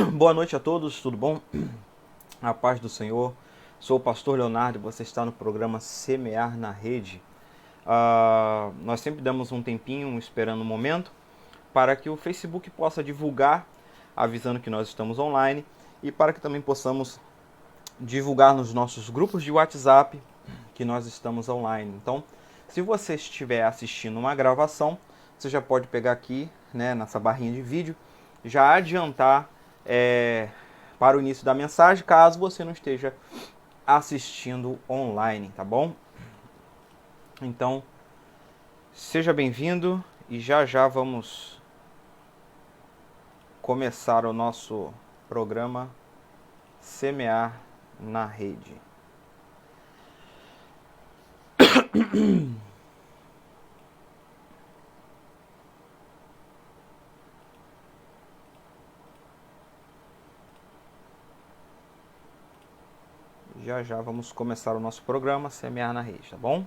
Boa noite a todos, tudo bom? A paz do Senhor. Sou o pastor Leonardo e você está no programa Semear na Rede. Nós sempre damos um tempinho esperando um momento para que o Facebook possa divulgar, avisando que nós estamos online, e para que também possamos divulgar nos nossos grupos de WhatsApp que nós estamos online. Então, se você estiver assistindo uma gravação, você já pode pegar aqui, né, nessa barrinha de vídeo, já adiantar para o início da mensagem, caso você não esteja assistindo online, tá bom? Então, seja bem-vindo e já já vamos começar o nosso programa Semear na Rede. Já já vamos começar o nosso programa Semear na Rede, tá bom?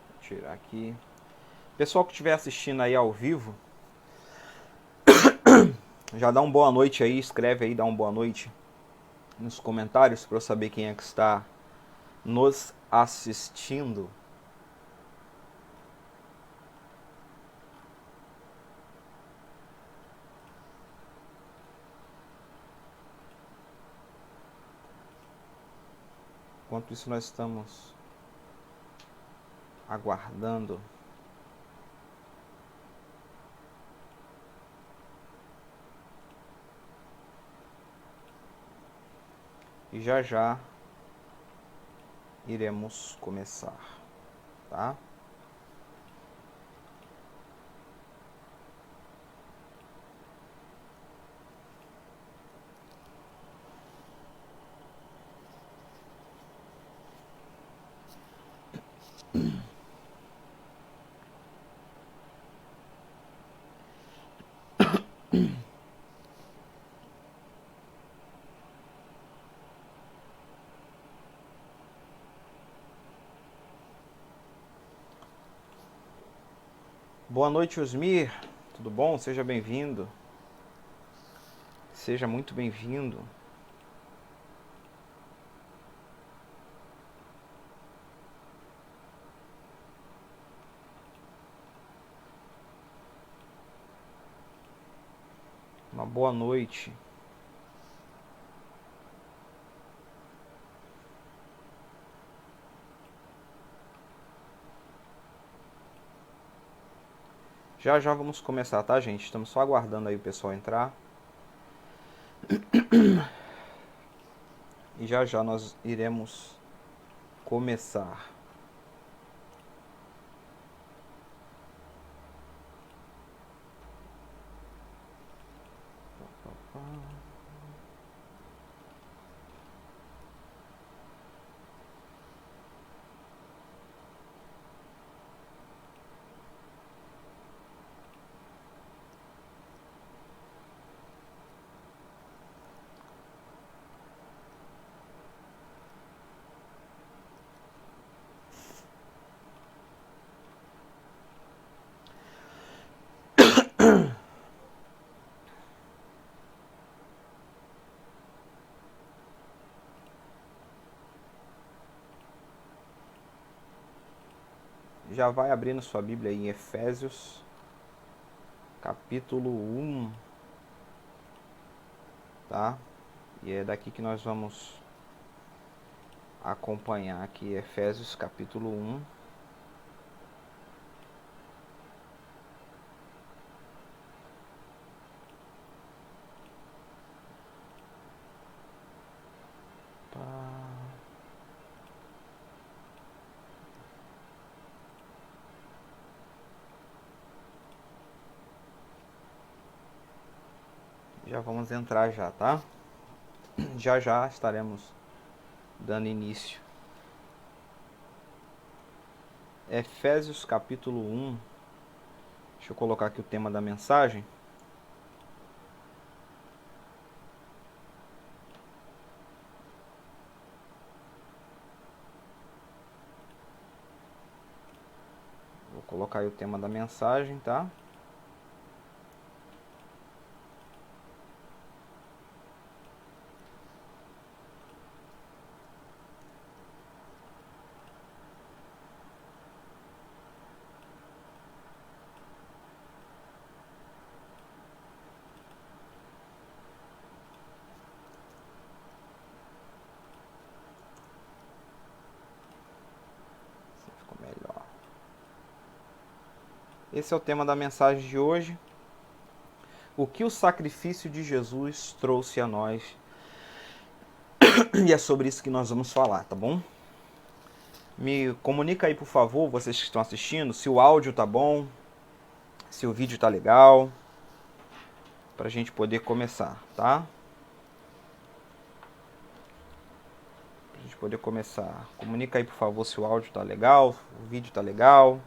Vou tirar aqui. Pessoal que estiver assistindo aí ao vivo, já dá uma boa noite aí, escreve aí, dá uma boa noite nos comentários para eu saber quem é que está nos assistindo. Enquanto isso nós estamos aguardando. E já já iremos começar, tá? Boa noite, Osmir. Tudo bom? Seja bem-vindo. Seja muito bem-vindo. Uma boa noite. Já já vamos começar, tá, gente? Estamos só aguardando aí o pessoal entrar. E já já nós iremos começar. Já vai abrindo sua Bíblia aí em Efésios, capítulo 1, tá? E é daqui que nós vamos acompanhar aqui Efésios, capítulo 1. Já vamos entrar já, tá? Já já estaremos dando início. Efésios capítulo 1. Deixa eu colocar aqui o tema da mensagem. colocar aí o tema da mensagem, tá? Assim ficou melhor. Esse é o tema da mensagem de hoje. O que o sacrifício de Jesus trouxe a nós. E é sobre isso que nós vamos falar, tá bom? Me comunica aí, por favor, vocês que estão assistindo, se o áudio tá bom, se o vídeo tá legal, pra gente poder começar, tá? Pra gente poder começar. Comunica aí, por favor, se o áudio tá legal, o vídeo tá legal.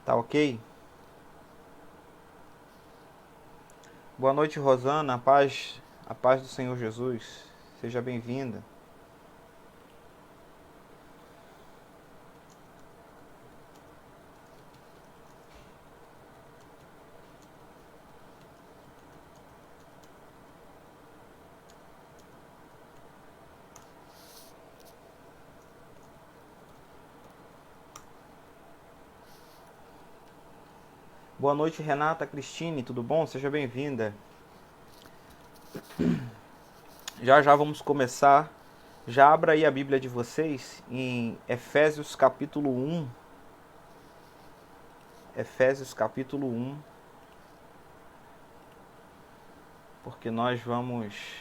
Tá ok? Boa noite, Rosana. A paz do Senhor Jesus. Seja bem-vinda. Boa noite, Renata Cristine. Tudo bom? Seja bem-vinda. Já já vamos começar. Já abra aí a Bíblia de vocês em Efésios capítulo 1. Efésios capítulo 1. Porque nós vamos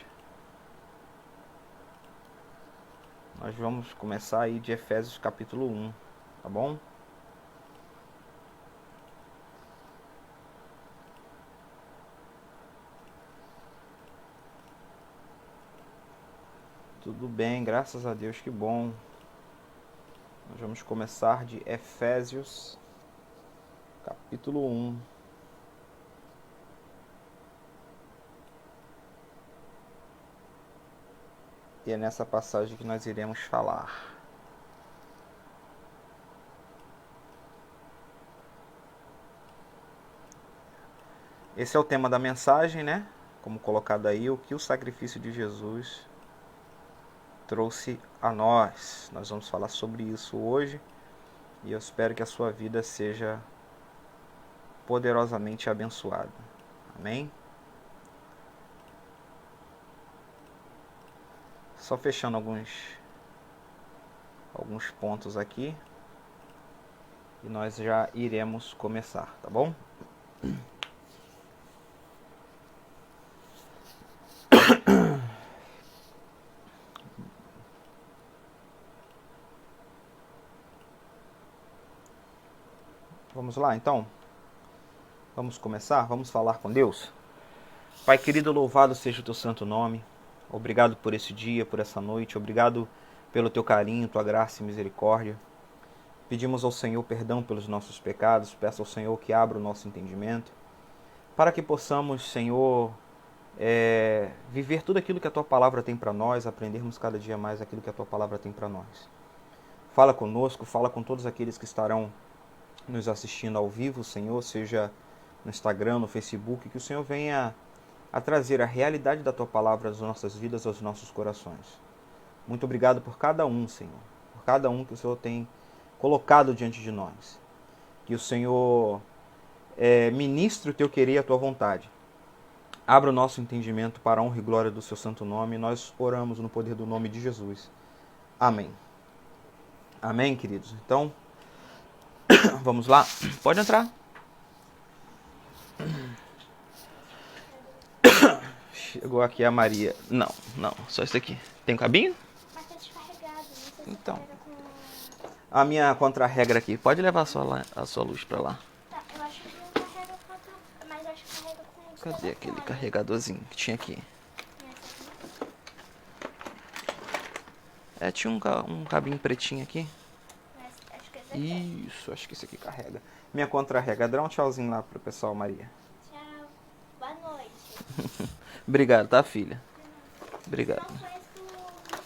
começar aí de Efésios capítulo 1, tá bom? Tudo bem, graças a Deus, que bom. Nós vamos começar de Efésios capítulo 1. E é nessa passagem que nós iremos falar. Esse é o tema da mensagem, né? Como colocado aí, o que o sacrifício de Jesus trouxe a nós. Nós vamos falar sobre isso hoje. E eu espero que a sua vida seja poderosamente abençoada. Amém? Só fechando alguns pontos aqui. E nós já iremos começar, tá bom? Vamos lá, então? Vamos começar? Vamos falar com Deus? Pai querido, louvado seja o teu santo nome. Obrigado por esse dia, por essa noite. Obrigado pelo teu carinho, tua graça e misericórdia. Pedimos ao Senhor perdão pelos nossos pecados. Peço ao Senhor que abra o nosso entendimento, para que possamos, Senhor, viver tudo aquilo que a tua palavra tem para nós, aprendermos cada dia mais aquilo que a tua palavra tem para nós. Fala conosco, fala com todos aqueles que estarão nos assistindo ao vivo, Senhor, seja no Instagram, no Facebook, que o Senhor venha a trazer a realidade da tua palavra às nossas vidas, aos nossos corações. Muito obrigado por cada um, Senhor, por cada um que o Senhor tem colocado diante de nós. Que o Senhor ministre o teu querer e a tua vontade. Abra o nosso entendimento para a honra e glória do seu santo nome. Nós oramos no poder do nome de Jesus. Amém. Amém, queridos? Então, vamos lá? Pode entrar. Chegou aqui a Maria. Não, só isso aqui. Tem um cabinho? Mas tá descarregado, não sei se Então. pega com... a minha contra-regra aqui. Pode levar a sua luz pra lá. Tá, eu acho que não carrega contra... Mas acho que carrega com os Cadê aquele telefones. carregadorzinho que tinha aqui? Essa aqui. Tinha um cabinho pretinho aqui. Acho que esse aqui. Isso, acho que esse aqui carrega. Minha contra-regra. Dá um tchauzinho lá pro pessoal, Maria. Tchau. Boa noite. Obrigado, tá, filha? Obrigado. Não foi esse que me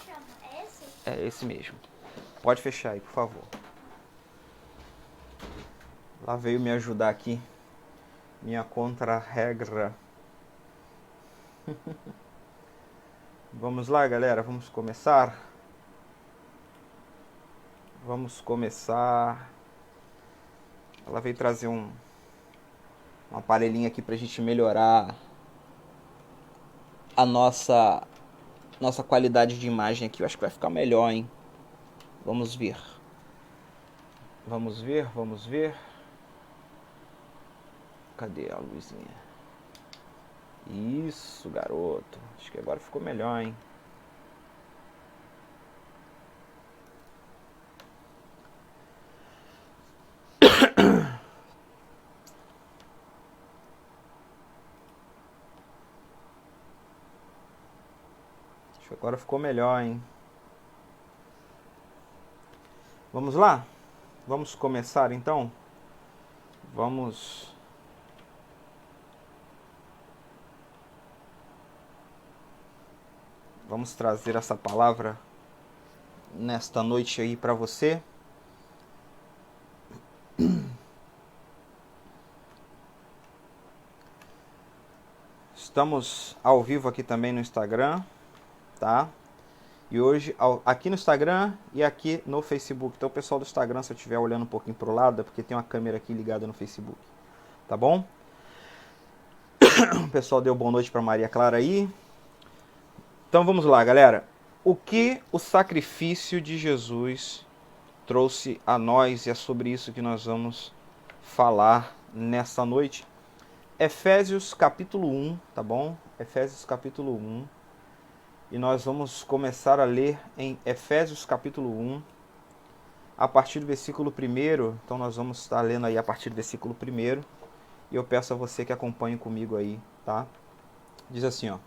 chama. É esse? É esse mesmo. Pode fechar aí, por favor. Lá veio me ajudar aqui. Minha contra-regra. Vamos lá, galera. Vamos começar. Vamos começar. Ela veio trazer um aparelhinho aqui pra gente melhorar a nossa qualidade de imagem aqui. Eu acho que vai ficar melhor, hein? Vamos ver. Vamos ver, vamos ver. Cadê a luzinha? Isso, garoto. Acho que agora ficou melhor, hein? Acho que agora ficou melhor, hein? Vamos lá? Vamos começar então? Vamos trazer essa palavra nesta noite aí para você. Estamos ao vivo aqui também no Instagram, tá? E hoje aqui no Instagram e aqui no Facebook. Então o pessoal do Instagram, se eu estiver olhando um pouquinho pro lado, é porque tem uma câmera aqui ligada no Facebook, tá bom? O pessoal deu boa noite para Maria Clara aí. Então vamos lá, galera. O que o sacrifício de Jesus trouxe a nós, e é sobre isso que nós vamos falar nessa noite. Efésios capítulo 1, tá bom? Efésios capítulo 1. E nós vamos começar a ler em Efésios capítulo 1, a partir do versículo 1. Então nós vamos estar lendo aí a partir do versículo 1. E eu peço a você que acompanhe comigo aí, tá? Diz assim, ó.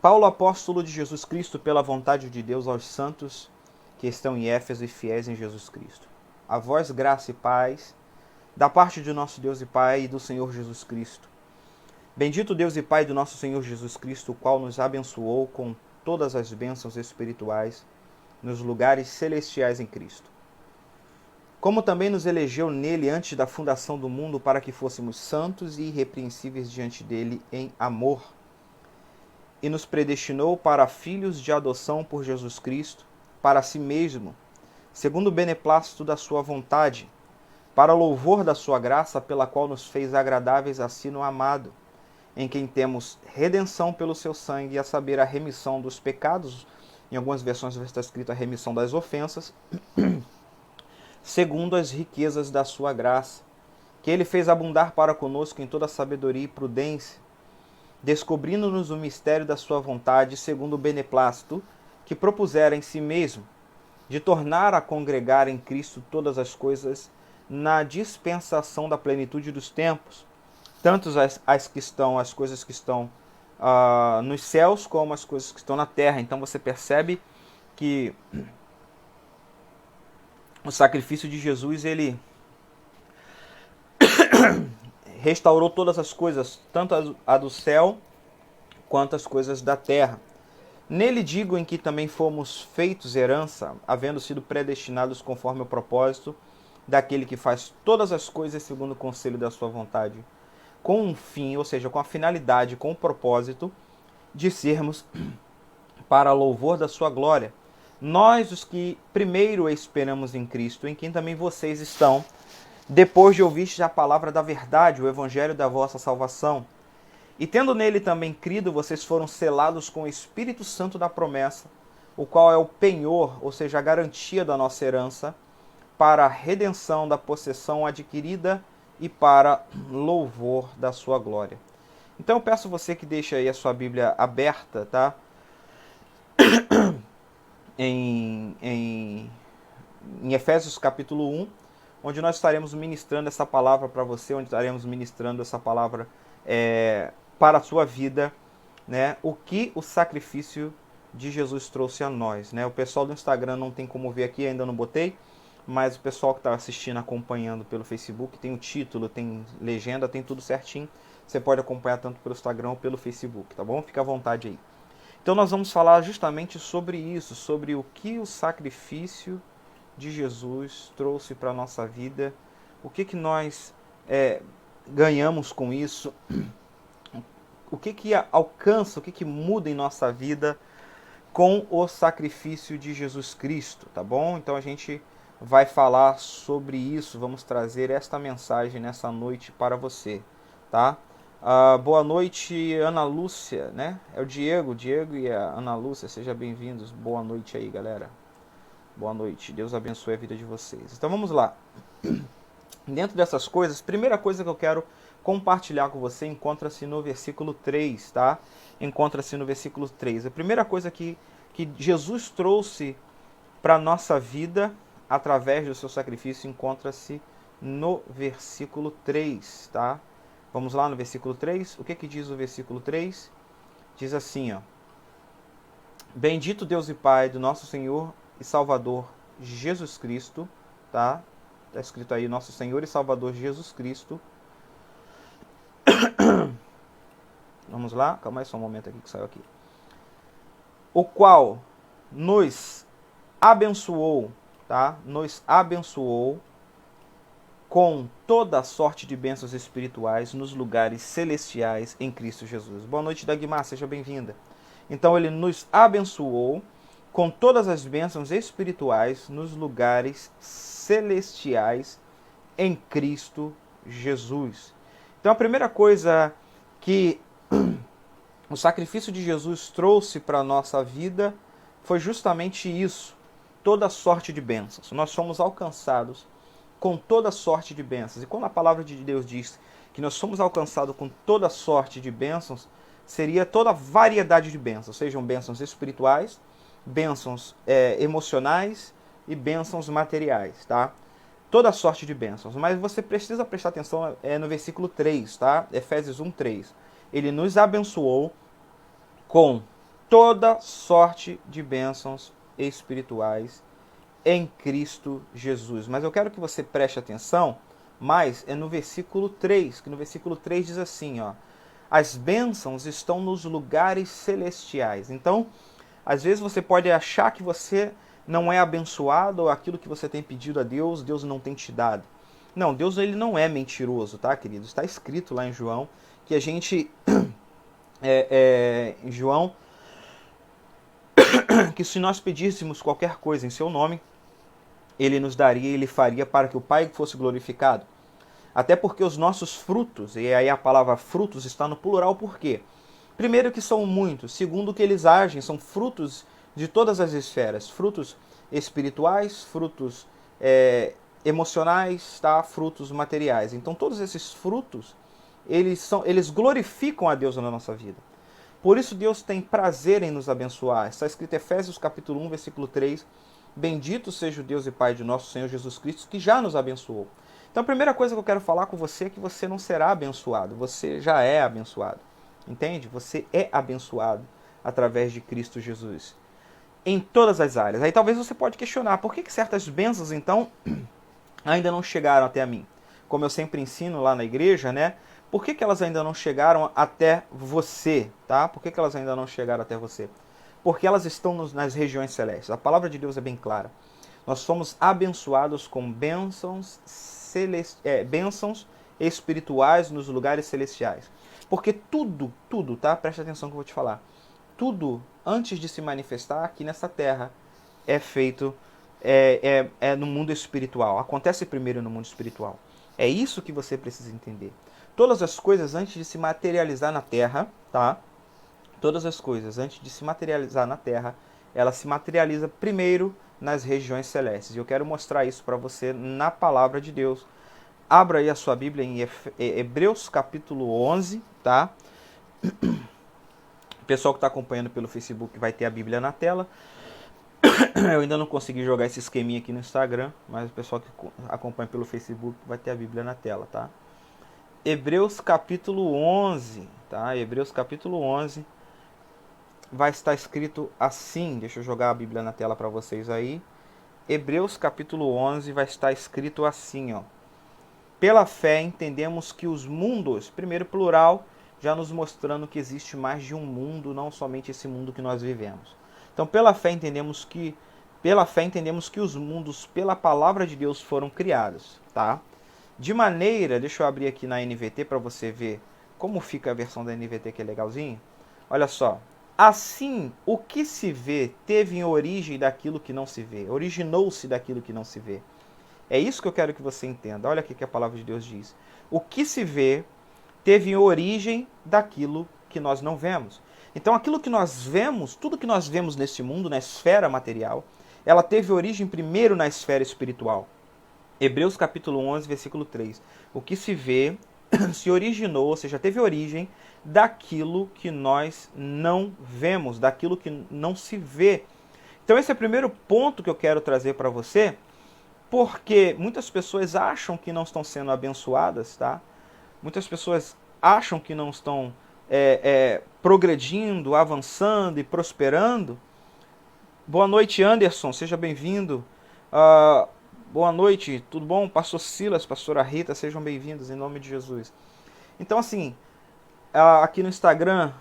Paulo, apóstolo de Jesus Cristo, pela vontade de Deus, aos santos que estão em Éfeso e fiéis em Jesus Cristo. A vós graça e paz, da parte de nosso Deus e Pai e do Senhor Jesus Cristo. Bendito Deus e Pai do nosso Senhor Jesus Cristo, o qual nos abençoou com todas as bênçãos espirituais nos lugares celestiais em Cristo. Como também nos elegeu nele antes da fundação do mundo para que fôssemos santos e irrepreensíveis diante dele em amor, e nos predestinou para filhos de adoção por Jesus Cristo, para si mesmo, segundo o beneplácito da sua vontade, para o louvor da sua graça, pela qual nos fez agradáveis a si no amado, em quem temos redenção pelo seu sangue, a saber, a remissão dos pecados. Em algumas versões está escrito a remissão das ofensas, segundo as riquezas da sua graça, que ele fez abundar para conosco em toda sabedoria e prudência, descobrindo-nos o mistério da sua vontade, segundo o beneplácito que propusera em si mesmo, de tornar a congregar em Cristo todas as coisas na dispensação da plenitude dos tempos, tanto as coisas que estão nos céus, como as coisas que estão na terra. Então você percebe que o sacrifício de Jesus, ele restaurou todas as coisas, tanto a do céu quanto as coisas da terra. Nele digo em que também fomos feitos herança, havendo sido predestinados conforme o propósito daquele que faz todas as coisas segundo o conselho da sua vontade, com um fim, ou seja, com a finalidade, com o propósito de sermos para louvor da sua glória. Nós, os que primeiro esperamos em Cristo, em quem também vocês estão, depois de ouvirdes a palavra da verdade, o evangelho da vossa salvação. E tendo nele também crido, vocês foram selados com o Espírito Santo da promessa, o qual é o penhor, ou seja, a garantia da nossa herança, para a redenção da possessão adquirida e para louvor da sua glória. Então eu peço você que deixe aí a sua Bíblia aberta, tá? em Efésios capítulo 1, onde nós estaremos ministrando essa palavra para você, onde estaremos ministrando essa palavra para a sua vida, né? O que o sacrifício de Jesus trouxe a nós, né? O pessoal do Instagram não tem como ver aqui, ainda não botei, mas o pessoal que está assistindo, acompanhando pelo Facebook, tem o título, tem legenda, tem tudo certinho. Você pode acompanhar tanto pelo Instagram ou pelo Facebook, tá bom? Fica à vontade aí. Então nós vamos falar justamente sobre isso, sobre o que o sacrifício de Jesus trouxe para a nossa vida, o que nós ganhamos com isso, o que alcança, o que muda em nossa vida com o sacrifício de Jesus Cristo, tá bom? Então a gente vai falar sobre isso, vamos trazer esta mensagem nessa noite para você, tá? Boa noite, Ana Lúcia, né? É o Diego e a Ana Lúcia, sejam bem-vindos. Boa noite aí, galera. Boa noite, Deus abençoe a vida de vocês. Então vamos lá. Dentro dessas coisas, primeira coisa que eu quero compartilhar com você encontra-se no versículo 3, tá? Encontra-se no versículo 3. A primeira coisa que Jesus trouxe para a nossa vida, através do seu sacrifício, encontra-se no versículo 3, tá? Vamos lá no versículo 3. O que diz o versículo 3? Diz assim, ó. Bendito Deus e Pai do nosso Senhor e Salvador Jesus Cristo, tá? Está escrito aí, nosso Senhor e Salvador Jesus Cristo. Vamos lá, calma aí só um momento aqui que saiu aqui. O qual nos abençoou, tá? Nos abençoou com toda a sorte de bênçãos espirituais nos lugares celestiais em Cristo Jesus. Boa noite, Dagmar, seja bem-vinda. Então ele nos abençoou com todas as bênçãos espirituais nos lugares celestiais em Cristo Jesus. Então a primeira coisa que o sacrifício de Jesus trouxe para a nossa vida foi justamente isso, toda sorte de bênçãos. Nós somos alcançados com toda sorte de bênçãos. E quando a palavra de Deus diz que nós somos alcançados com toda sorte de bênçãos, seria toda variedade de bênçãos, sejam bênçãos espirituais, bênçãos emocionais e bênçãos materiais, tá? Toda sorte de bênçãos. Mas você precisa prestar atenção no versículo 3, tá? Efésios 1, 3. Ele nos abençoou com toda sorte de bênçãos espirituais em Cristo Jesus. Mas eu quero que você preste atenção, mas é no versículo 3, que no versículo 3 diz assim, ó. As bênçãos estão nos lugares celestiais. Então, às vezes você pode achar que você não é abençoado, ou aquilo que você tem pedido a Deus, Deus não tem te dado. Não, Deus ele não é mentiroso, tá, queridos? Está escrito lá em João que a gente, em João, que se nós pedíssemos qualquer coisa em seu nome, ele nos daria e ele faria para que o Pai fosse glorificado. Até porque os nossos frutos, e aí a palavra frutos está no plural, por quê? Primeiro que são muitos, segundo que eles agem, são frutos de todas as esferas, frutos espirituais, frutos emocionais, tá? Frutos materiais. Então todos esses frutos, eles glorificam a Deus na nossa vida. Por isso Deus tem prazer em nos abençoar. Está escrito em Efésios capítulo 1, versículo 3, bendito seja o Deus e Pai de nosso Senhor Jesus Cristo, que já nos abençoou. Então a primeira coisa que eu quero falar com você é que você não será abençoado, você já é abençoado. Entende? Você é abençoado através de Cristo Jesus. Em todas as áreas. Aí talvez você pode questionar, por que certas bênçãos, então, ainda não chegaram até a mim? Como eu sempre ensino lá na igreja, né? Por que elas ainda não chegaram até você? Tá? Por que elas ainda não chegaram até você? Porque elas estão nas regiões celestes. A palavra de Deus é bem clara. Nós somos abençoados com bênçãos espirituais nos lugares celestiais. Porque tudo, tá? Presta atenção que eu vou te falar. Tudo, antes de se manifestar aqui nessa terra, é feito no mundo espiritual. Acontece primeiro no mundo espiritual. É isso que você precisa entender. Todas as coisas, antes de se materializar na terra, tá? Todas as coisas, antes de se materializar na terra, ela se materializa primeiro nas regiões celestes. E eu quero mostrar isso para você na palavra de Deus. Abra aí a sua Bíblia em Hebreus capítulo 11, tá? O pessoal que está acompanhando pelo Facebook vai ter a Bíblia na tela. Eu ainda não consegui jogar esse esqueminha aqui no Instagram, mas o pessoal que acompanha pelo Facebook vai ter a Bíblia na tela, tá? Hebreus capítulo 11, tá? Hebreus capítulo 11 vai estar escrito assim. Deixa eu jogar a Bíblia na tela para vocês aí. Hebreus capítulo 11 vai estar escrito assim, ó. Pela fé entendemos que os mundos, primeiro plural, já nos mostrando que existe mais de um mundo, não somente esse mundo que nós vivemos. Então, pela fé entendemos que os mundos pela palavra de Deus foram criados, tá? De maneira, deixa eu abrir aqui na NVT para você ver como fica a versão da NVT, que é legalzinho. Olha só. Assim, o que se vê teve origem daquilo que não se vê. Originou-se daquilo que não se vê. É isso que eu quero que você entenda. Olha o que a palavra de Deus diz. O que se vê teve origem daquilo que nós não vemos. Então, aquilo que nós vemos, tudo que nós vemos nesse mundo, na esfera material, ela teve origem primeiro na esfera espiritual. Hebreus capítulo 11, versículo 3. O que se vê se originou, ou seja, teve origem daquilo que nós não vemos, daquilo que não se vê. Então esse é o primeiro ponto que eu quero trazer para você, porque muitas pessoas acham que não estão sendo abençoadas, tá? Muitas pessoas acham que não estão progredindo, avançando e prosperando. Boa noite, Anderson, seja bem-vindo. Boa noite, tudo bom? Pastor Silas, pastora Rita, sejam bem-vindos em nome de Jesus. Então, assim, aqui no Instagram,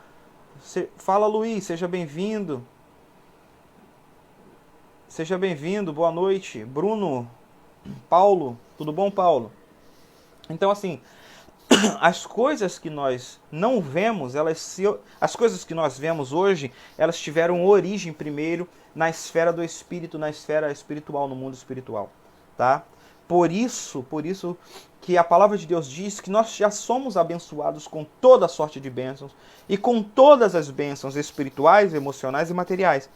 fala Luiz, seja bem-vindo. Seja bem-vindo, boa noite. Bruno, Paulo, tudo bom, Paulo? Então, assim, as coisas que nós não vemos, as coisas que nós vemos hoje, elas tiveram origem primeiro na esfera do espírito, na esfera espiritual, no mundo espiritual, tá? Por isso que a palavra de Deus diz que nós já somos abençoados com toda sorte de bênçãos e com todas as bênçãos espirituais, emocionais e materiais.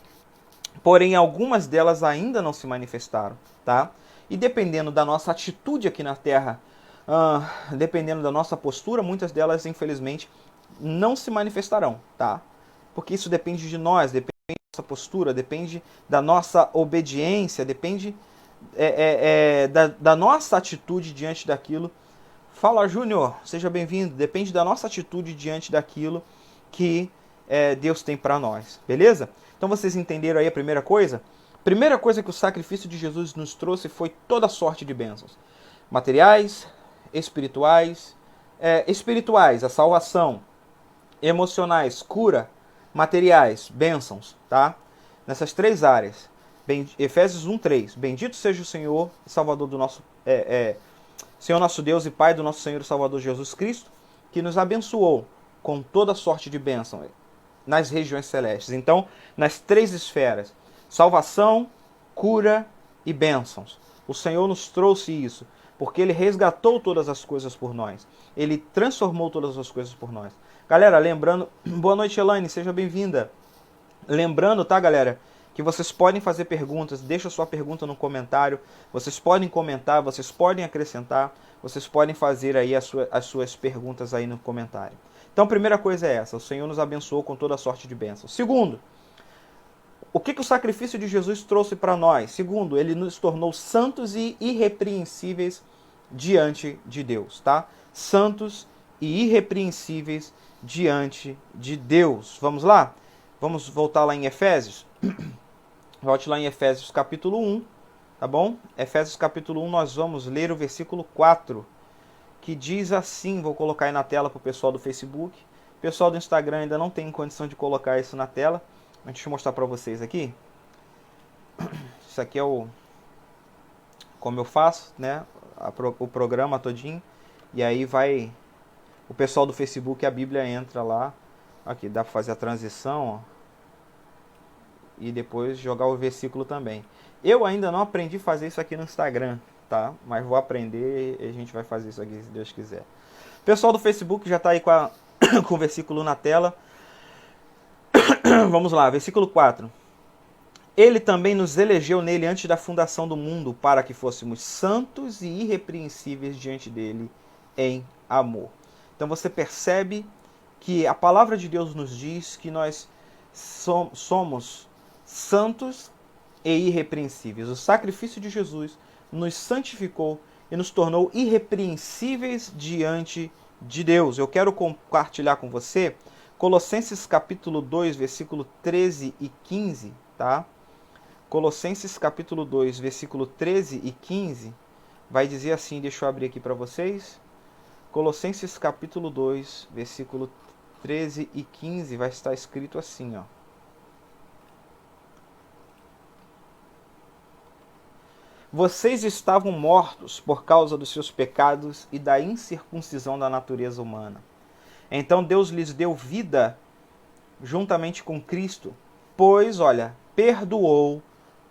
Porém, algumas delas ainda não se manifestaram, tá? E dependendo da nossa atitude aqui na Terra, dependendo da nossa postura, muitas delas, infelizmente, não se manifestarão, tá? Porque isso depende de nós, depende da nossa postura, depende da nossa obediência, depende da nossa atitude diante daquilo. Fala, Júnior, seja bem-vindo. Depende da nossa atitude diante daquilo que Deus tem para nós, beleza? Então vocês entenderam aí a primeira coisa? Primeira coisa que o sacrifício de Jesus nos trouxe foi toda sorte de bênçãos. Materiais, espirituais, a salvação, emocionais, cura, materiais, bênçãos, tá? Nessas três áreas. Efésios 1:3. Bendito seja o Senhor e Salvador do nosso Senhor nosso Deus e Pai do nosso Senhor e Salvador Jesus Cristo, que nos abençoou com toda sorte de bênção nas regiões celestes. Então, nas três esferas, salvação, cura e bênçãos. O Senhor nos trouxe isso, porque Ele resgatou todas as coisas por nós. Ele transformou todas as coisas por nós. Galera, lembrando... Boa noite, Elaine, seja bem-vinda. Lembrando, tá, galera, que vocês podem fazer perguntas, deixa sua pergunta no comentário, vocês podem comentar, vocês podem acrescentar, vocês podem fazer aí as suas perguntas aí no comentário. Então, a primeira coisa é essa, o Senhor nos abençoou com toda a sorte de bênçãos. Segundo, o que o sacrifício de Jesus trouxe para nós? Segundo, ele nos tornou santos e irrepreensíveis diante de Deus, tá? Santos e irrepreensíveis diante de Deus. Vamos lá? Vamos voltar lá em Efésios? Volte lá em Efésios capítulo 1, tá bom? Efésios capítulo 1, nós vamos ler o versículo 4, que diz assim, vou colocar aí na tela para o pessoal do Facebook. O pessoal do Instagram ainda não tem condição de colocar isso na tela. Deixa eu mostrar para vocês aqui. Isso aqui é como eu faço, né? O programa todinho. E aí vai... O pessoal do Facebook, a Bíblia entra lá. Aqui, dá para fazer a transição, ó. E depois jogar o versículo também. Eu ainda não aprendi a fazer isso aqui no Instagram, tá? Mas vou aprender e a gente vai fazer isso aqui se Deus quiser. O pessoal do Facebook já está aí com o versículo na tela. Vamos lá, versículo 4. Ele também nos elegeu nele antes da fundação do mundo, para que fôssemos santos e irrepreensíveis diante dele em amor. Então você percebe que a palavra de Deus nos diz que nós somos santos e irrepreensíveis. O sacrifício de Jesus nos santificou e nos tornou irrepreensíveis diante de Deus. Eu quero compartilhar com você Colossenses capítulo 2, versículo 13 e 15, tá? Colossenses capítulo 2, versículo 13 e 15, vai dizer assim, deixa eu abrir aqui para vocês. Colossenses capítulo 2, versículo 13 e 15, vai estar escrito assim, ó. Vocês estavam mortos por causa dos seus pecados e da incircuncisão da natureza humana. Então Deus lhes deu vida juntamente com Cristo, pois, olha, perdoou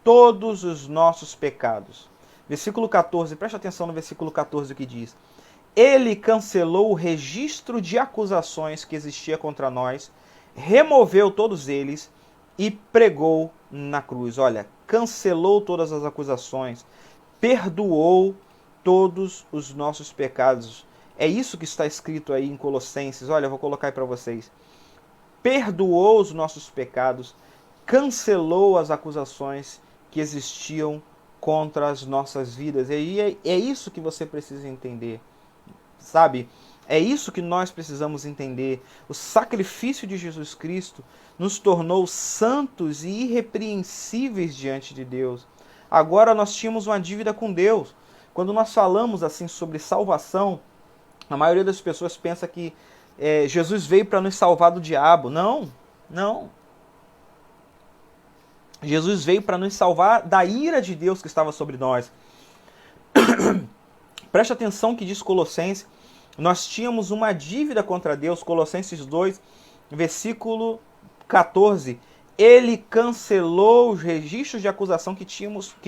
todos os nossos pecados. Versículo 14, preste atenção no versículo 14 que diz: Ele cancelou o registro de acusações que existia contra nós, removeu todos eles e pregou na cruz. Olha, cancelou todas as acusações, perdoou todos os nossos pecados. É isso que está escrito aí em Colossenses. Olha, eu vou colocar aí para vocês. Perdoou os nossos pecados, cancelou as acusações que existiam contra as nossas vidas. E é isso que você precisa entender, sabe? É isso que nós precisamos entender. O sacrifício de Jesus Cristo nos tornou santos e irrepreensíveis diante de Deus. Agora nós tínhamos uma dívida com Deus. Quando nós falamos assim sobre salvação, a maioria das pessoas pensa que Jesus veio para nos salvar do diabo. Não, não. Jesus veio para nos salvar da ira de Deus que estava sobre nós. Preste atenção que diz Colossenses. Nós tínhamos uma dívida contra Deus. Colossenses 2, versículo 14. Ele cancelou os registros de acusação que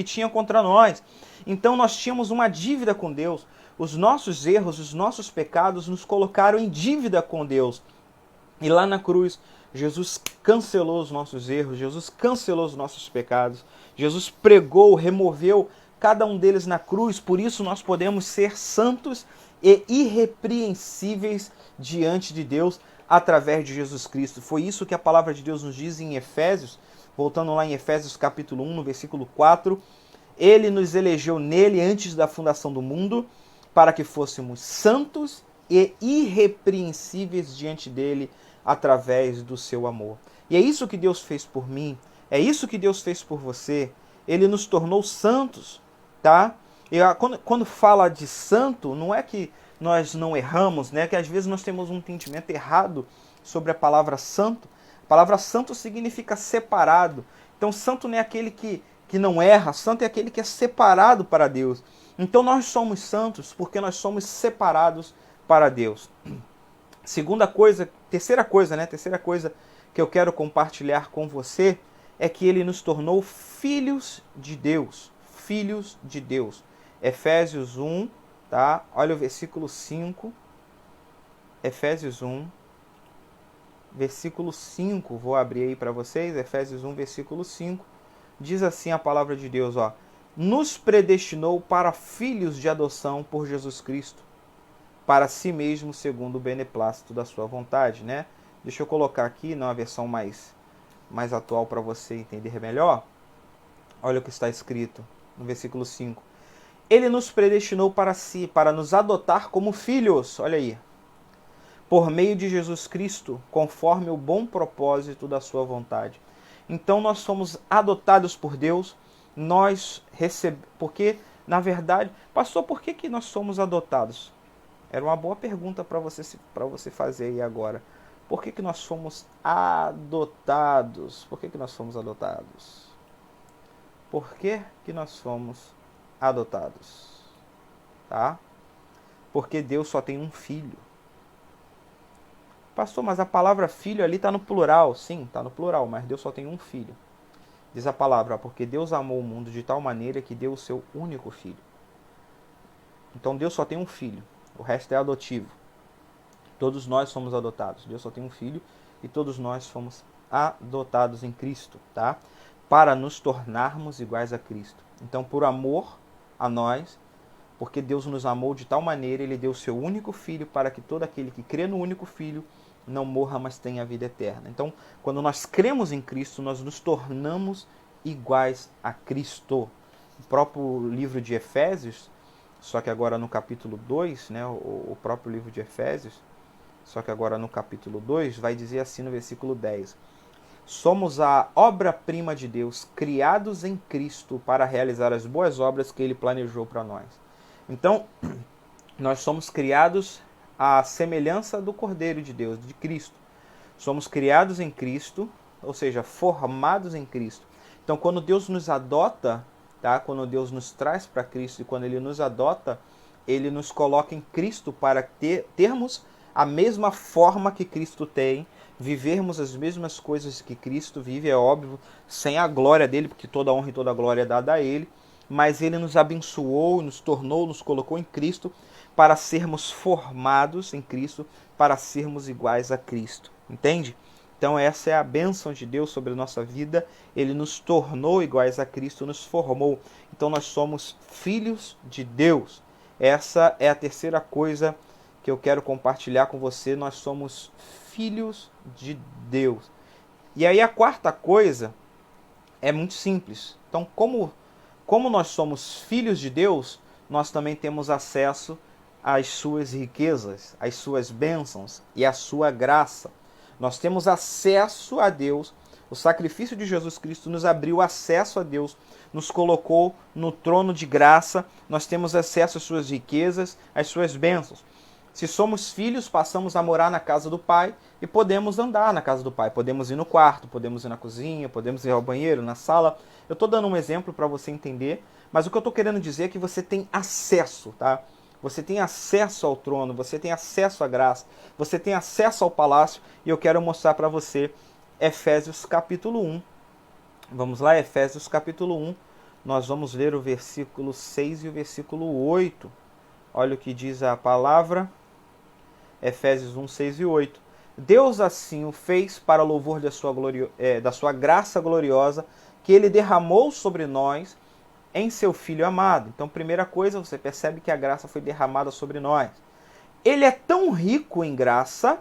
tinham contra nós. Então nós tínhamos uma dívida com Deus. Os nossos erros, os nossos pecados nos colocaram em dívida com Deus. E lá na cruz, Jesus cancelou os nossos erros, Jesus cancelou os nossos pecados, Jesus pregou, removeu cada um deles na cruz. Por isso nós podemos ser santos e irrepreensíveis diante de Deus através de Jesus Cristo. Foi isso que a palavra de Deus nos diz em Efésios, voltando lá em Efésios capítulo 1, no versículo 4. Ele nos elegeu nele antes da fundação do mundo, para que fôssemos santos e irrepreensíveis diante dele através do seu amor. E é isso que Deus fez por mim, é isso que Deus fez por você. Ele nos tornou santos, tá? E quando fala de santo, não é que nós não erramos, né? Que às vezes nós temos um entendimento errado sobre a palavra santo. A palavra santo significa separado. Então santo não é aquele que não erra, santo é aquele que é separado para Deus. Então nós somos santos porque nós somos separados para Deus. Terceira coisa que eu quero compartilhar com você é que ele nos tornou filhos de Deus. Filhos de Deus. Efésios 1, tá? Olha o versículo 5. Efésios 1, versículo 5. Vou abrir aí para vocês. Efésios 1, versículo 5. Diz assim a palavra de Deus, ó. Nos predestinou para filhos de adoção por Jesus Cristo, para si mesmo, segundo o beneplácito da sua vontade, né? Deixa eu colocar aqui numa versão mais atual para você entender melhor. Olha o que está escrito no versículo 5. Ele nos predestinou para si, para nos adotar como filhos, olha aí, por meio de Jesus Cristo, conforme o bom propósito da sua vontade. Então nós somos adotados por Deus, porque, na verdade, pastor, por que nós somos adotados? Era uma boa pergunta para você fazer aí agora. Por que nós fomos adotados? Por que nós fomos adotados? Por que nós fomos adotados? Tá? Porque Deus só tem um filho. Pastor, mas a palavra filho ali está no plural. Sim, está no plural, mas Deus só tem um filho. Diz a palavra, porque Deus amou o mundo de tal maneira que deu o seu único filho. Então Deus só tem um filho. O resto é adotivo. Todos nós somos adotados. Deus só tem um filho e todos nós fomos adotados em Cristo, tá? Para nos tornarmos iguais a Cristo. Então, por amor a nós, porque Deus nos amou de tal maneira, Ele deu o seu único filho para que todo aquele que crê no único filho não morra, mas tenha a vida eterna. Então, quando nós cremos em Cristo, nós nos tornamos iguais a Cristo. O próprio livro de Efésios, só que agora no capítulo 2, né, o próprio livro de Efésios, só que agora no capítulo 2, vai dizer assim no versículo 10: somos a obra-prima de Deus, criados em Cristo para realizar as boas obras que Ele planejou para nós. Então, nós somos criados à semelhança do Cordeiro de Deus, de Cristo. Somos criados em Cristo, ou seja, formados em Cristo. Então, quando Deus nos adota, tá? Quando Deus nos traz para Cristo e quando Ele nos adota, Ele nos coloca em Cristo para termos a mesma forma que Cristo tem, vivermos as mesmas coisas que Cristo vive, é óbvio, sem a glória dele, porque toda honra e toda glória é dada a Ele, mas Ele nos abençoou, nos tornou, nos colocou em Cristo para sermos formados em Cristo, para sermos iguais a Cristo. Entende? Então essa é a bênção de Deus sobre a nossa vida. Ele nos tornou iguais a Cristo, nos formou. Então nós somos filhos de Deus. Essa é a terceira coisa que eu quero compartilhar com você. Nós somos filhos de Deus. E aí a quarta coisa é muito simples. Então como nós somos filhos de Deus, nós também temos acesso às suas riquezas, às suas bênçãos e à sua graça. Nós temos acesso a Deus. O sacrifício de Jesus Cristo nos abriu acesso a Deus, nos colocou no trono de graça. Nós temos acesso às suas riquezas, às suas bênçãos. Se somos filhos, passamos a morar na casa do Pai e podemos andar na casa do Pai. Podemos ir no quarto, podemos ir na cozinha, podemos ir ao banheiro, na sala. Eu estou dando um exemplo para você entender, mas o que eu estou querendo dizer é que você tem acesso, tá? Você tem acesso ao trono, você tem acesso à graça, você tem acesso ao palácio, e eu quero mostrar para você Efésios capítulo 1. Vamos lá, Efésios capítulo 1. Nós vamos ler o versículo 6 e o versículo 8. Olha o que diz a palavra. Efésios 1, 6 e 8. Deus assim o fez para louvor da sua graça gloriosa, que Ele derramou sobre nós em seu Filho amado. Então, primeira coisa, você percebe que a graça foi derramada sobre nós. Ele é tão rico em graça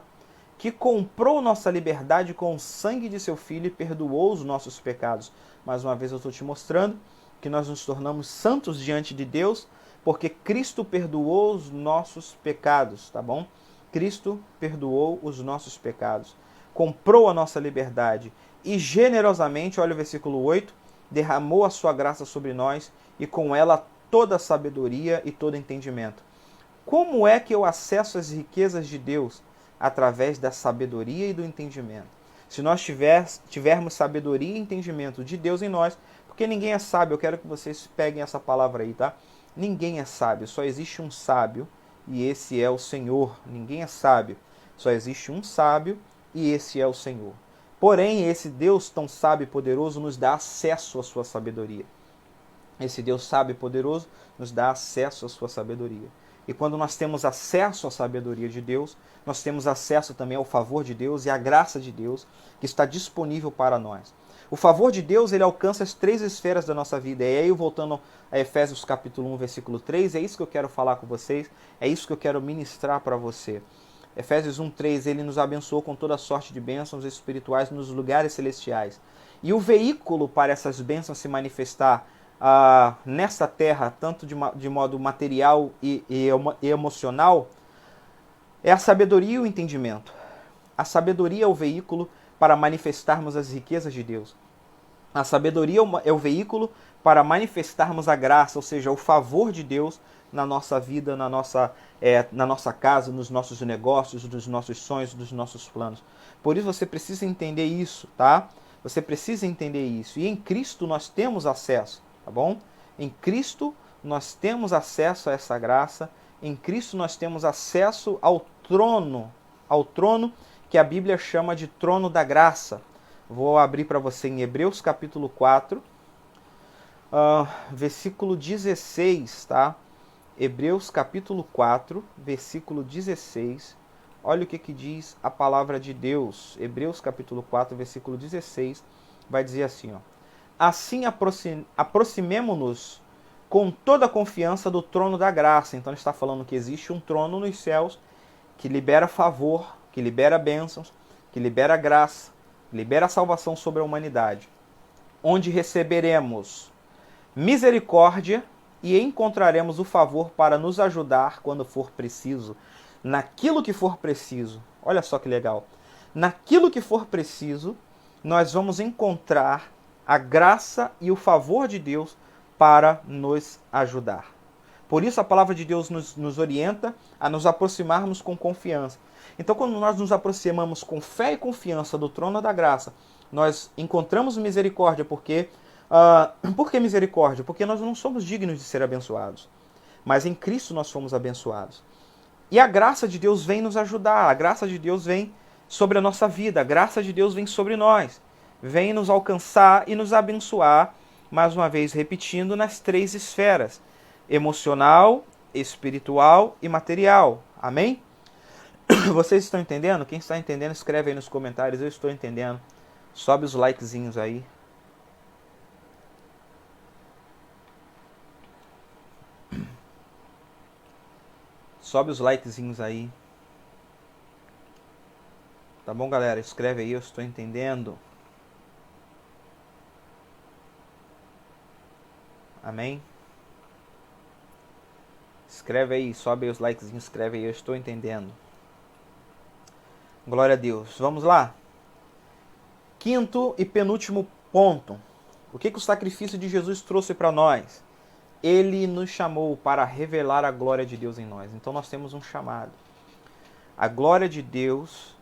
que comprou nossa liberdade com o sangue de seu Filho e perdoou os nossos pecados. Mais uma vez eu estou te mostrando que nós nos tornamos santos diante de Deus porque Cristo perdoou os nossos pecados, tá bom? Cristo perdoou os nossos pecados, comprou a nossa liberdade e generosamente, olha o versículo 8, derramou a sua graça sobre nós e com ela toda a sabedoria e todo entendimento. Como é que eu acesso as riquezas de Deus? Através da sabedoria e do entendimento. Se nós tivermos sabedoria e entendimento de Deus em nós, porque ninguém é sábio, eu quero que vocês peguem essa palavra aí, tá? Ninguém é sábio, só existe um sábio e esse é o Senhor. Ninguém é sábio, só existe um sábio e esse é o Senhor. Porém, esse Deus tão sábio e poderoso nos dá acesso à sua sabedoria. Esse Deus sábio e poderoso nos dá acesso à sua sabedoria. E quando nós temos acesso à sabedoria de Deus, nós temos acesso também ao favor de Deus e à graça de Deus que está disponível para nós. O favor de Deus, ele alcança as três esferas da nossa vida. E aí, voltando a Efésios capítulo 1, versículo 3, é isso que eu quero falar com vocês, é isso que eu quero ministrar para você. Efésios 1:3, ele nos abençoou com toda sorte de bênçãos espirituais nos lugares celestiais. E o veículo para essas bênçãos se manifestar nessa terra, tanto de modo material e emocional, é a sabedoria e o entendimento. A sabedoria é o veículo para manifestarmos as riquezas de Deus. A sabedoria é o veículo para manifestarmos a graça, ou seja, o favor de Deus na nossa vida, na nossa casa, nos nossos negócios, nos nossos sonhos, nos nossos planos. Por isso você precisa entender isso, tá? Você precisa entender isso. E em Cristo nós temos acesso, tá bom? Em Cristo nós temos acesso a essa graça. Em Cristo nós temos acesso ao trono que a Bíblia chama de trono da graça. Vou abrir para você em Hebreus capítulo 4, versículo 16, tá? Hebreus capítulo 4, versículo 16. Olha o que diz a palavra de Deus. Hebreus capítulo 4, versículo 16, vai dizer assim, ó: assim aproximemo-nos com toda a confiança do trono da graça. Então ele está falando que existe um trono nos céus que libera favor, que libera bênçãos, que libera graça, libera salvação sobre a humanidade. onde receberemos misericórdia e encontraremos o favor para nos ajudar quando for preciso, naquilo que for preciso. Olha só que legal. Naquilo que for preciso, nós vamos encontrar a graça e o favor de Deus para nos ajudar. Por isso a palavra de Deus nos orienta a nos aproximarmos com confiança. Então, quando nós nos aproximamos com fé e confiança do trono da graça, nós encontramos misericórdia, porque... por que misericórdia? Porque nós não somos dignos de ser abençoados. Mas em Cristo nós fomos abençoados. E a graça de Deus vem nos ajudar, a graça de Deus vem sobre a nossa vida, a graça de Deus vem sobre nós. Vem nos alcançar e nos abençoar, mais uma vez repetindo, nas 3 esferas: emocional, espiritual e material. Amém? Vocês estão entendendo? Quem está entendendo, escreve aí nos comentários: eu estou entendendo. Sobe os likezinhos aí. Sobe os likezinhos aí. Tá bom, galera? Escreve aí: eu estou entendendo. Amém? Escreve aí, sobe aí os likezinhos, escreve aí: eu estou entendendo. Glória a Deus. Vamos lá? Quinto e penúltimo ponto. O que o sacrifício de Jesus trouxe para nós? Ele nos chamou para revelar a glória de Deus em nós. Então nós temos um chamado. A glória de Deus,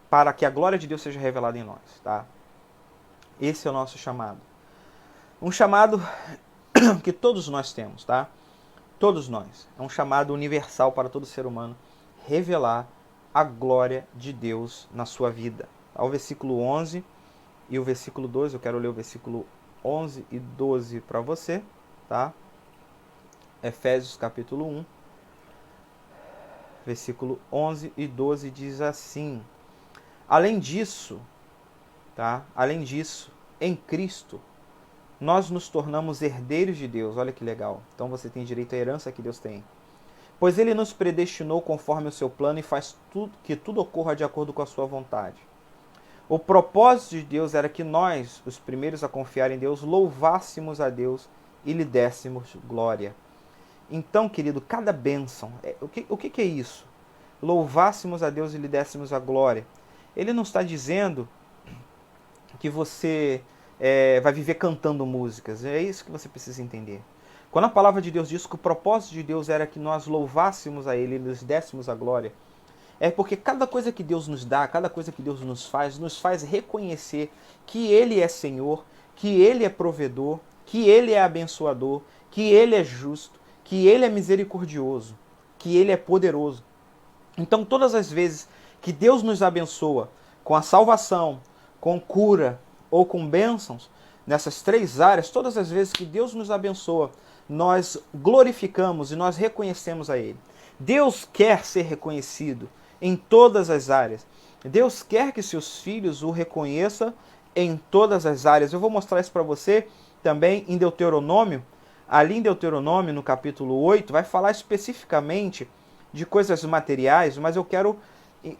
para que a glória de Deus seja revelada em nós, tá? Esse é o nosso chamado. Um chamado que todos nós temos, tá? Todos nós. É um chamado universal para todo ser humano. Revelar a glória de Deus na sua vida. O versículo 11 e o versículo 12. Eu quero ler o versículo 11 e 12 para você, tá? Efésios capítulo 1. Versículo 11 e 12 diz assim: além disso, tá? Além disso, em Cristo, nós nos tornamos herdeiros de Deus. Olha que legal. Então você tem direito à herança que Deus tem. Pois Ele nos predestinou conforme o seu plano e faz que tudo ocorra de acordo com a sua vontade. O propósito de Deus era que nós, os primeiros a confiar em Deus, louvássemos a Deus e lhe dessemos glória. Então, querido, cada bênção, o que é isso? Louvássemos a Deus e lhe dessemos a glória. Ele não está dizendo que você vai viver cantando músicas. É isso que você precisa entender. Quando a palavra de Deus diz que o propósito de Deus era que nós louvássemos a Ele e lhes dessemos a glória, é porque cada coisa que Deus nos dá, cada coisa que Deus nos faz reconhecer que Ele é Senhor, que Ele é provedor, que Ele é abençoador, que Ele é justo, que Ele é misericordioso, que Ele é poderoso. Então, todas as vezes que Deus nos abençoa com a salvação, com cura ou com bênçãos, nessas 3 áreas, todas as vezes que Deus nos abençoa, nós glorificamos e nós reconhecemos a Ele. Deus quer ser reconhecido em todas as áreas. Deus quer que seus filhos o reconheçam em todas as áreas. Eu vou mostrar isso para você também em Deuteronômio. Ali em Deuteronômio, no capítulo 8, vai falar especificamente de coisas materiais, mas eu quero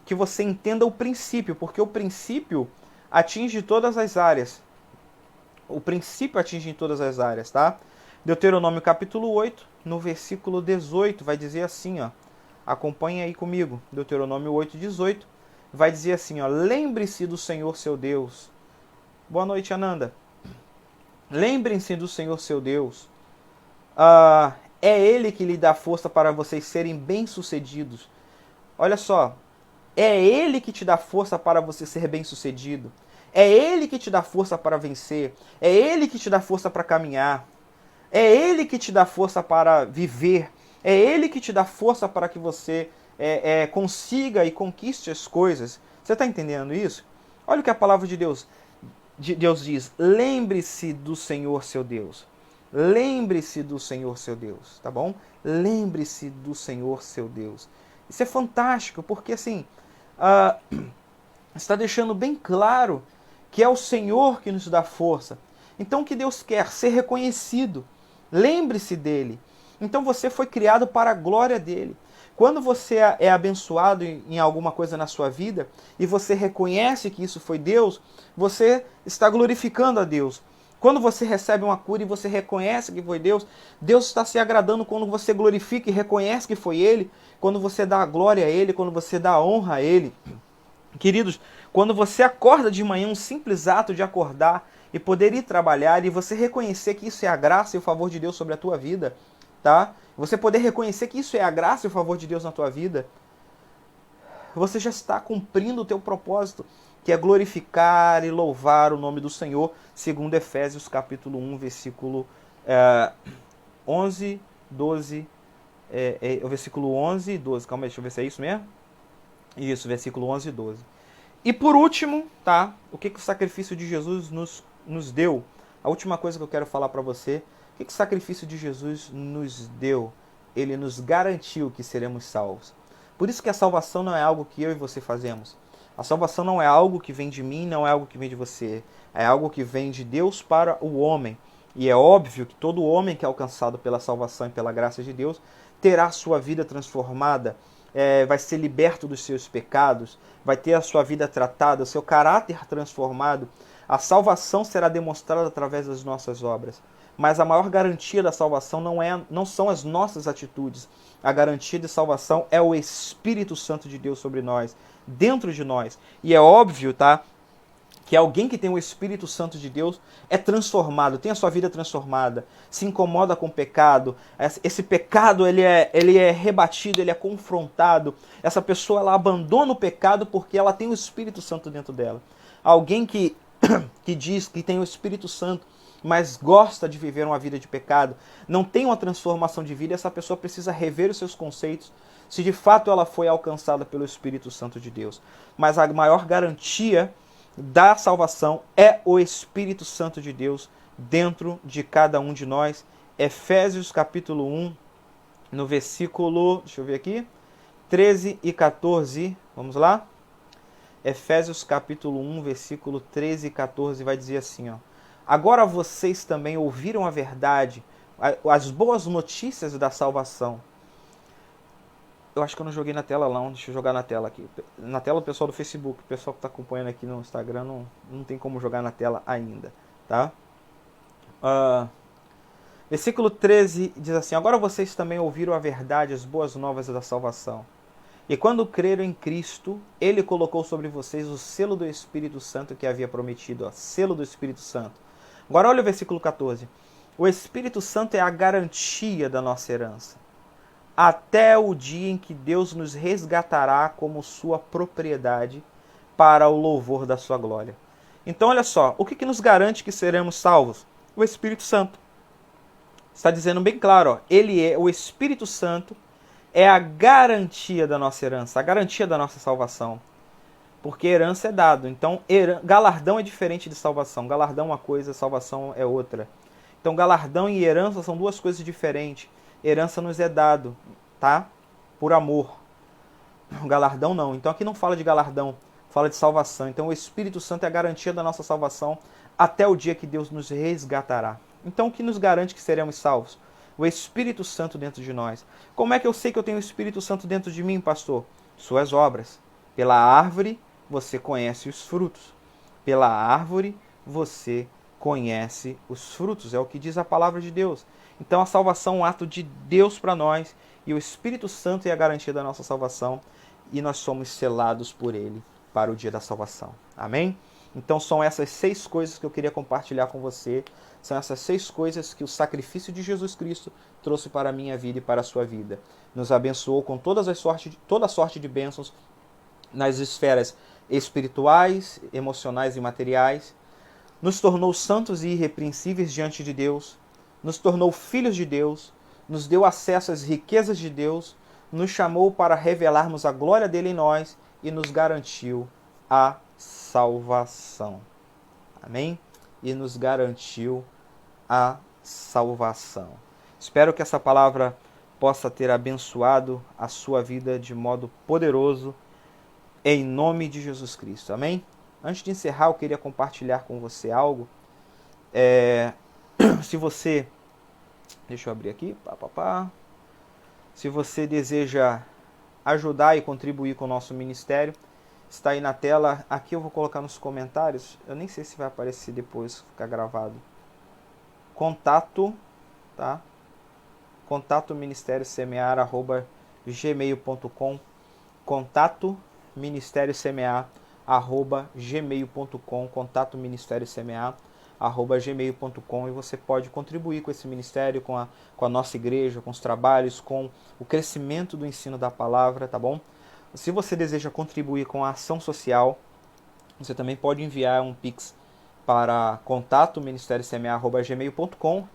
que você entenda o princípio, porque o princípio atinge todas as áreas. O princípio atinge em todas as áreas, tá? Deuteronômio capítulo 8, no versículo 18, vai dizer assim, ó. Acompanhe aí comigo. Deuteronômio 8, 18, vai dizer assim, ó. Lembre-se do Senhor seu Deus. Boa noite, Ananda. Lembrem-se do Senhor seu Deus. É Ele que lhe dá força para vocês serem bem-sucedidos. Olha só. É Ele que te dá força para você ser bem-sucedido. É Ele que te dá força para vencer. É Ele que te dá força para caminhar. É Ele que te dá força para viver. É Ele que te dá força para que você consiga e conquiste as coisas. Você está entendendo isso? Olha o que a palavra de Deus diz. Lembre-se do Senhor seu Deus. Lembre-se do Senhor seu Deus. Tá bom? Lembre-se do Senhor seu Deus. Isso é fantástico, porque assim, está deixando bem claro que é o Senhor que nos dá força. Então o que Deus quer? Ser reconhecido. Lembre-se dele. Então você foi criado para a glória dele. Quando você é abençoado em alguma coisa na sua vida e você reconhece que isso foi Deus, você está glorificando a Deus. Quando você recebe uma cura e você reconhece que foi Deus, Deus está se agradando quando você glorifica e reconhece que foi Ele, quando você dá a glória a Ele, quando você dá a honra a Ele. Queridos, quando você acorda de manhã, um simples ato de acordar e poder ir trabalhar e você reconhecer que isso é a graça e o favor de Deus sobre a tua vida, tá? Você poder reconhecer que isso é a graça e o favor de Deus na tua vida, você já está cumprindo o teu propósito, que é glorificar e louvar o nome do Senhor, segundo Efésios capítulo 1, versículo 11, 12, o versículo 11 e 12. Calma aí, deixa eu ver se é isso mesmo. Isso, versículo 11 e 12. E por último, tá? O que o sacrifício de Jesus nos deu? A última coisa que eu quero falar para você, o que o sacrifício de Jesus nos deu? Ele nos garantiu que seremos salvos. Por isso que a salvação não é algo que eu e você fazemos. A salvação não é algo que vem de mim, não é algo que vem de você. É algo que vem de Deus para o homem. E é óbvio que todo homem que é alcançado pela salvação e pela graça de Deus terá sua vida transformada, vai ser liberto dos seus pecados, vai ter a sua vida tratada, o seu caráter transformado. A salvação será demonstrada através das nossas obras. Mas a maior garantia da salvação não são as nossas atitudes. A garantia de salvação é o Espírito Santo de Deus sobre nós, dentro de nós. E é óbvio, tá, que alguém que tem o Espírito Santo de Deus é transformado, tem a sua vida transformada, se incomoda com o pecado, esse pecado ele é rebatido, ele é confrontado, essa pessoa ela abandona o pecado porque ela tem o Espírito Santo dentro dela. Alguém que diz que tem o Espírito Santo, mas gosta de viver uma vida de pecado, não tem uma transformação de vida, essa pessoa precisa rever os seus conceitos, se de fato ela foi alcançada pelo Espírito Santo de Deus. Mas a maior garantia da salvação é o Espírito Santo de Deus dentro de cada um de nós. Efésios capítulo 1, no versículo, deixa eu ver aqui, 13 e 14, vamos lá? Efésios capítulo 1, versículo 13 e 14 vai dizer assim, ó: agora vocês também ouviram a verdade, as boas notícias da salvação. Eu acho que eu não joguei na tela não, deixa eu jogar na tela aqui. Na tela o pessoal do Facebook, o pessoal que está acompanhando aqui no Instagram não tem como jogar na tela ainda, tá? Versículo 13 diz assim: agora vocês também ouviram a verdade, as boas novas da salvação. E quando creram em Cristo, Ele colocou sobre vocês o selo do Espírito Santo que havia prometido, ó, selo do Espírito Santo. Agora olha o versículo 14. O Espírito Santo é a garantia da nossa herança, até o dia em que Deus nos resgatará como sua propriedade para o louvor da sua glória. Então olha só, o que nos garante que seremos salvos? O Espírito Santo. Está dizendo bem claro, ó, o Espírito Santo é a garantia da nossa herança, a garantia da nossa salvação. Porque herança é dado. Então, galardão é diferente de salvação. Galardão é uma coisa, salvação é outra. Então, galardão e herança são duas coisas diferentes. Herança nos é dado, tá? Por amor. Galardão não. Então, aqui não fala de galardão, fala de salvação. Então, o Espírito Santo é a garantia da nossa salvação até o dia que Deus nos resgatará. Então, o que nos garante que seremos salvos? O Espírito Santo dentro de nós. Como é que eu sei que eu tenho o Espírito Santo dentro de mim, pastor? Suas obras. Pela árvore você conhece os frutos. Pela árvore você conhece os frutos. É o que diz a palavra de Deus. Então a salvação é um ato de Deus para nós. E o Espírito Santo é a garantia da nossa salvação. E nós somos selados por Ele para o dia da salvação. Amém? Então são essas 6 coisas que eu queria compartilhar com você. São essas 6 coisas que o sacrifício de Jesus Cristo trouxe para a minha vida e para a sua vida. Nos abençoou com toda a sorte de bênçãos nas esferas espirituais, emocionais e materiais. Nos tornou santos e irrepreensíveis diante de Deus. Nos tornou filhos de Deus. Nos deu acesso às riquezas de Deus. Nos chamou para revelarmos a glória dele em nós e nos garantiu a salvação. Amém? E nos garantiu a salvação. Espero que essa palavra possa ter abençoado a sua vida de modo poderoso, em nome de Jesus Cristo. Amém? Antes de encerrar, eu queria compartilhar com você algo. Se você... Deixa eu abrir aqui. Se você deseja ajudar e contribuir com o nosso ministério, está aí na tela. Aqui eu vou colocar nos comentários. Eu nem sei se vai aparecer depois, ficar gravado. contato, tá? Contato ministériosemear@gmail.com, contato ministériosemear@gmail.com, contato ministériosemear@gmail.com, e você pode contribuir com esse ministério, com a nossa igreja, com os trabalhos, com o crescimento do ensino da palavra, tá bom? Se você deseja contribuir com a ação social, você também pode enviar um Pix para contato ministériosemear@gmail.com.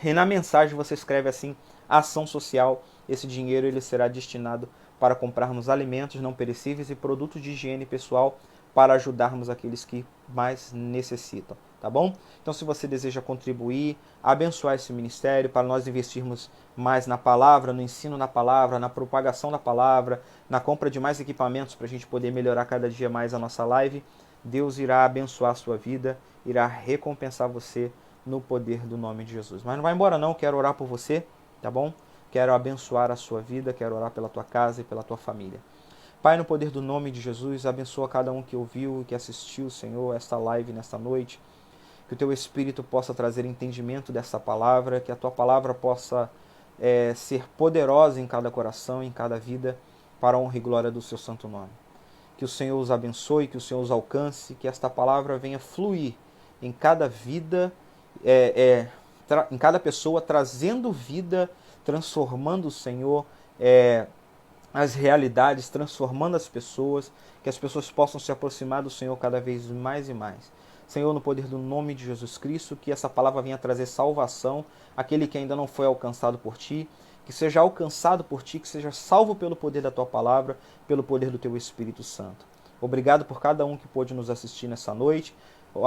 E na mensagem você escreve assim: ação social. Esse dinheiro ele será destinado para comprarmos alimentos não perecíveis e produtos de higiene pessoal para ajudarmos aqueles que mais necessitam, tá bom? Então, se você deseja contribuir, abençoar esse ministério para nós investirmos mais na palavra, no ensino da palavra, na propagação da palavra, na compra de mais equipamentos para a gente poder melhorar cada dia mais a nossa live, Deus irá abençoar a sua vida, irá recompensar você no poder do nome de Jesus. Mas não vai embora não, quero orar por você, tá bom? Quero abençoar a sua vida, quero orar pela tua casa e pela tua família. Pai, no poder do nome de Jesus, abençoa cada um que ouviu e que assistiu, Senhor, esta live nesta noite. Que o teu Espírito possa trazer entendimento dessa palavra, que a tua palavra possa ser poderosa em cada coração, em cada vida, para a honra e glória do seu santo nome. Que o Senhor os abençoe, que o Senhor os alcance, que esta palavra venha fluir em cada vida, em cada pessoa, trazendo vida, transformando o Senhor, as realidades, transformando as pessoas, que as pessoas possam se aproximar do Senhor cada vez mais e mais. Senhor, no poder do nome de Jesus Cristo, que essa palavra venha trazer salvação àquele que ainda não foi alcançado por Ti, que seja alcançado por Ti, que seja salvo pelo poder da Tua palavra, pelo poder do Teu Espírito Santo. Obrigado por cada um que pôde nos assistir nessa noite,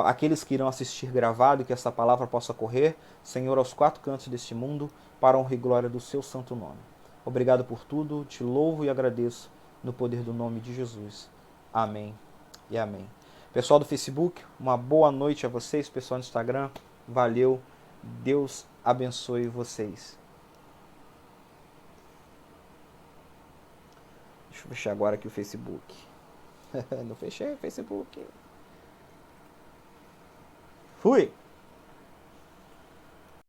aqueles que irão assistir gravado, que essa palavra possa correr, Senhor, aos quatro cantos deste mundo, para a honra e glória do Seu santo nome. Obrigado por tudo, te louvo e agradeço no poder do nome de Jesus. Amém e amém. Pessoal do Facebook, uma boa noite a vocês. Pessoal do Instagram, valeu. Deus abençoe vocês. Deixa eu fechar agora aqui o Facebook. Não fechei o Facebook. Fui!